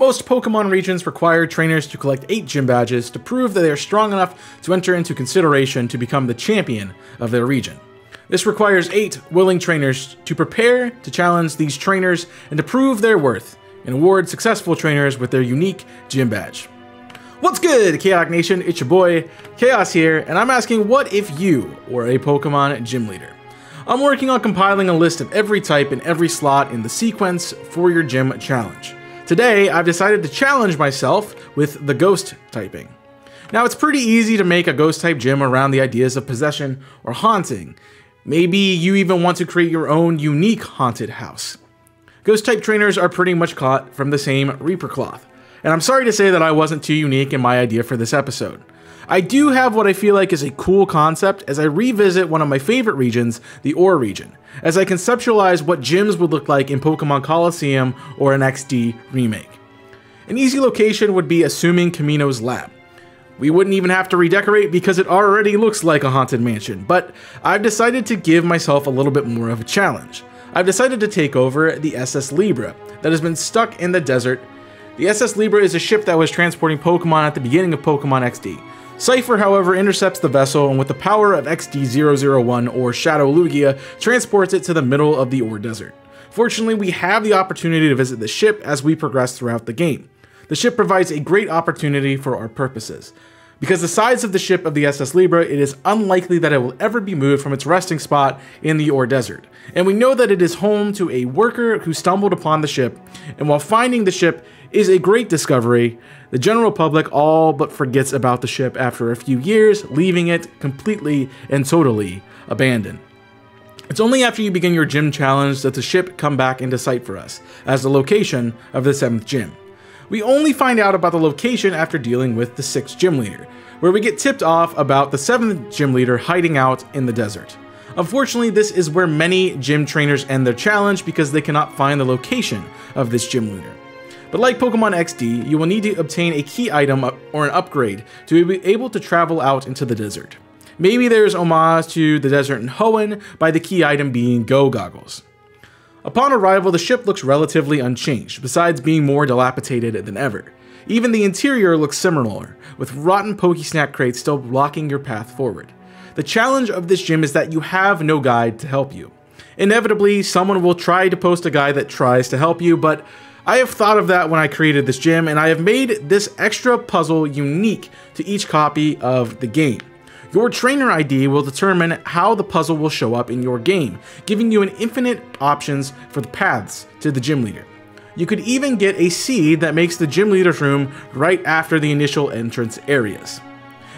Most Pokemon regions require trainers to collect 8 gym badges to prove that they are strong enough to enter into consideration to become the champion of their region. This requires 8 willing trainers to prepare to challenge these trainers and to prove their worth, and award successful trainers with their unique gym badge. What's good, Chaotic Nation? It's your boy, Chaos here, and I'm asking, what if you were a Pokemon gym leader? I'm working on compiling a list of every type and every slot in the sequence for your gym challenge. Today, I've decided to challenge myself with the ghost typing. Now, it's pretty easy to make a ghost type gym around the ideas of possession or haunting. Maybe you even want to create your own unique haunted house. Ghost type trainers are pretty much caught from the same Reaper cloth. And I'm sorry to say that I wasn't too unique in my idea for this episode. I do have what I feel like is a cool concept as I revisit one of my favorite regions, the Ore region, as I conceptualize what gyms would look like in Pokemon Coliseum or an XD remake. An easy location would be assuming Kamino's lab. We wouldn't even have to redecorate because it already looks like a haunted mansion, but I've decided to give myself a little bit more of a challenge. I've decided to take over the SS Libra that has been stuck in the desert. The SS Libra is a ship that was transporting Pokemon at the beginning of Pokemon XD. Cypher, however, intercepts the vessel and with the power of XD-001 or Shadow Lugia, transports it to the middle of the Ore Desert. Fortunately, we have the opportunity to visit the ship as we progress throughout the game. The ship provides a great opportunity for our purposes. Because the size of the ship of the SS Libra, it is unlikely that it will ever be moved from its resting spot in the Ore Desert. And we know that it is home to a worker who stumbled upon the ship, and while finding the ship is a great discovery, the general public all but forgets about the ship after a few years, leaving it completely and totally abandoned. It's only after you begin your gym challenge that the ship come back into sight for us, as the location of the 7th gym. We only find out about the location after dealing with the 6th gym leader, where we get tipped off about the 7th gym leader hiding out in the desert. Unfortunately, this is where many gym trainers end their challenge because they cannot find the location of this gym leader. But like Pokemon XD, you will need to obtain a key item or an upgrade to be able to travel out into the desert. Maybe there's homage to the desert in Hoenn by the key item being Go Goggles. Upon arrival, the ship looks relatively unchanged, besides being more dilapidated than ever. Even the interior looks similar, with rotten Pokesnack crates still blocking your path forward. The challenge of this gym is that you have no guide to help you. Inevitably, someone will try to post a guide that tries to help you, but I have thought of that when I created this gym, and I have made this extra puzzle unique to each copy of the game. Your trainer ID will determine how the puzzle will show up in your game, giving you an infinite options for the paths to the gym leader. You could even get a seed that makes the gym leader's room right after the initial entrance areas.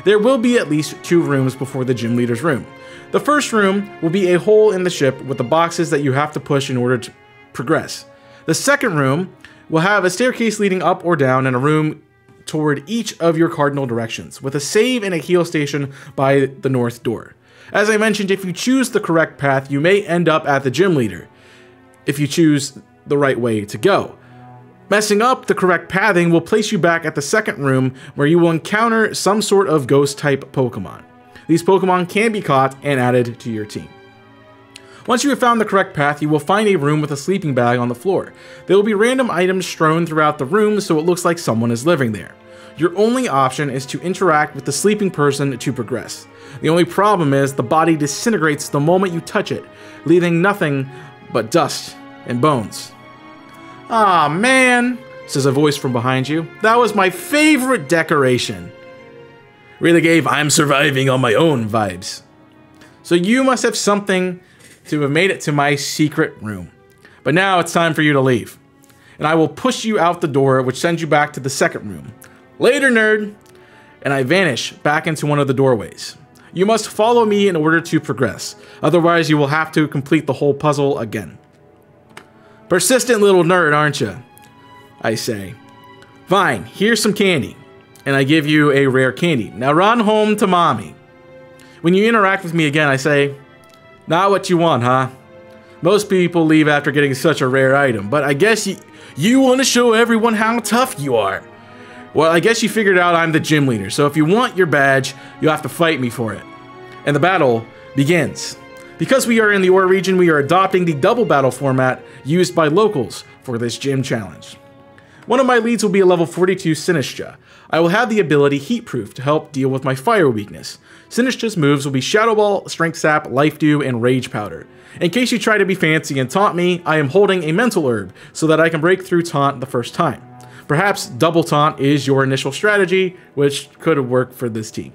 There will be at least 2 rooms before the gym leader's room. The first room will be a hole in the ship with the boxes that you have to push in order to progress. The second room will have a staircase leading up or down and a room toward each of your cardinal directions, with a save and a heal station by the north door. As I mentioned, if you choose the correct path, you may end up at the gym leader, if you choose the right way to go. Messing up the correct pathing will place you back at the second room, where you will encounter some sort of ghost type Pokemon. These Pokemon can be caught and added to your team. Once you have found the correct path, you will find a room with a sleeping bag on the floor. There will be random items strewn throughout the room so it looks like someone is living there. Your only option is to interact with the sleeping person to progress. The only problem is the body disintegrates the moment you touch it, leaving nothing but dust and bones. "Aw, man," says a voice from behind you. "That was my favorite decoration." Really gave "I'm surviving on my own" vibes. So you must have something to have made it to my secret room. But now it's time for you to leave. And I will push you out the door, which sends you back to the second room. Later, nerd! And I vanish back into one of the doorways. You must follow me in order to progress. Otherwise, you will have to complete the whole puzzle again. Persistent little nerd, aren't you? I say. Fine, here's some candy. And I give you a rare candy. Now run home to mommy. When you interact with me again, I say, "Not what you want, huh? Most people leave after getting such a rare item, but I guess you want to show everyone how tough you are. Well, I guess you figured out I'm the gym leader, so if you want your badge, you'll have to fight me for it." And the battle begins. Because we are in the Ore region, we are adopting the double battle format used by locals for this gym challenge. One of my leads will be a level 42 Sinistcha. I will have the ability Heatproof to help deal with my fire weakness. Sinistcha's moves will be Shadow Ball, Strength Sap, Life Dew, and Rage Powder. In case you try to be fancy and taunt me, I am holding a Mental Herb so that I can break through taunt the first time. Perhaps double taunt is your initial strategy, which could have worked for this team.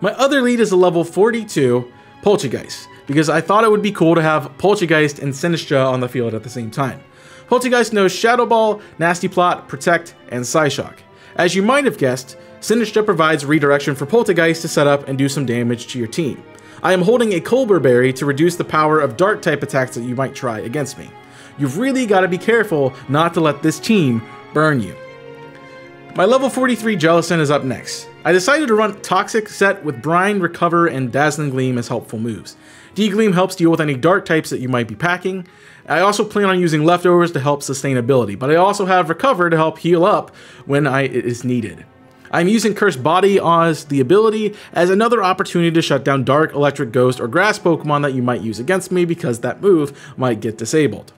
My other lead is a level 42 Poltergeist, because I thought it would be cool to have Poltergeist and Sinistcha on the field at the same time. Poltergeist knows Shadow Ball, Nasty Plot, Protect, and Psyshock. As you might have guessed, Sinistcha provides redirection for Poltergeist to set up and do some damage to your team. I am holding a Colbur Berry to reduce the power of Dark type attacks that you might try against me. You've really got to be careful not to let this team burn you. My level 43 Jellicent is up next. I decided to run Toxic set with Brine, Recover, and Dazzling Gleam as helpful moves. D-Gleam helps deal with any dark types that you might be packing. I also plan on using Leftovers to help sustainability, but I also have Recover to help heal up when it is needed. I'm using Cursed Body as the ability as another opportunity to shut down Dark, Electric, Ghost, or Grass Pokemon that you might use against me because that move might get disabled.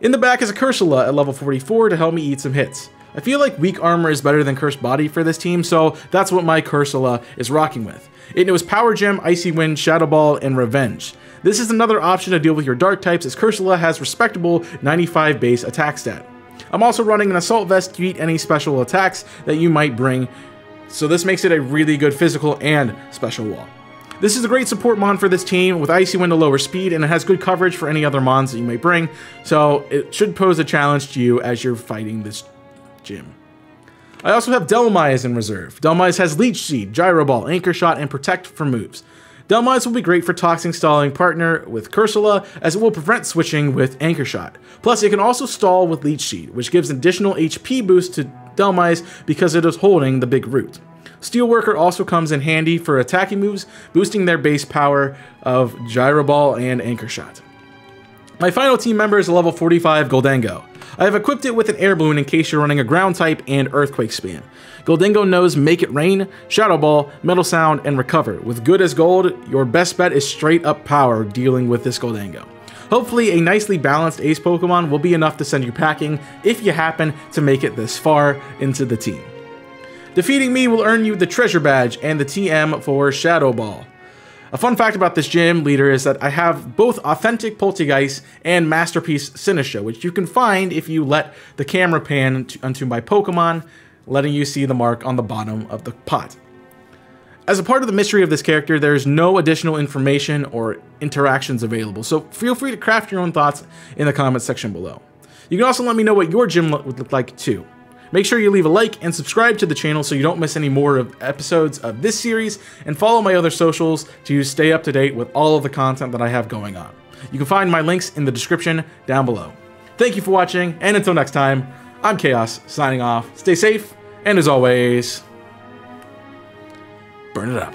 In the back is a Cursula at level 44 to help me eat some hits. I feel like Weak Armor is better than Cursed Body for this team, so that's what my Cursula is rocking with. It knows Power Gem, Icy Wind, Shadow Ball, and Revenge. This is another option to deal with your Dark types as Cursula has respectable 95 base attack stat. I'm also running an Assault Vest to eat any special attacks that you might bring, so this makes it a really good physical and special wall. This is a great support mon for this team with Icy Wind to lower speed, and it has good coverage for any other mons that you may bring, so it should pose a challenge to you as you're fighting this gym. I also have Dhelmise in reserve. Dhelmise has Leech Seed, Gyro Ball, Anchor Shot, and Protect for moves. Dhelmise will be great for Toxic stalling partner with Cursula, as it will prevent switching with Anchor Shot. Plus, it can also stall with Leech Seed, which gives additional HP boost to Dhelmise because it is holding the big root. Steelworker also comes in handy for attacking moves, boosting their base power of Gyro Ball and Anchor Shot. My final team member is a level 45 Goldengo. I have equipped it with an air balloon in case you're running a ground type and earthquake spam. Goldengo knows Make It Rain, Shadow Ball, Metal Sound, and Recover. With good as gold, your best bet is straight up power dealing with this Goldengo. Hopefully a nicely balanced ace Pokemon will be enough to send you packing if you happen to make it this far into the team. Defeating me will earn you the Treasure Badge and the TM for Shadow Ball. A fun fact about this gym leader is that I have both Authentic Poltergeist and Masterpiece Sinistcha, which you can find if you let the camera pan onto my Pokemon, letting you see the mark on the bottom of the pot. As a part of the mystery of this character, there is no additional information or interactions available, so feel free to craft your own thoughts in the comments section below. You can also let me know what your gym would look like too. Make sure you leave a like and subscribe to the channel so you don't miss any more of episodes of this series, and follow my other socials to stay up to date with all of the content that I have going on. You can find my links in the description down below. Thank you for watching, and until next time, I'm Chaos, signing off. Stay safe, and as always, burn it up.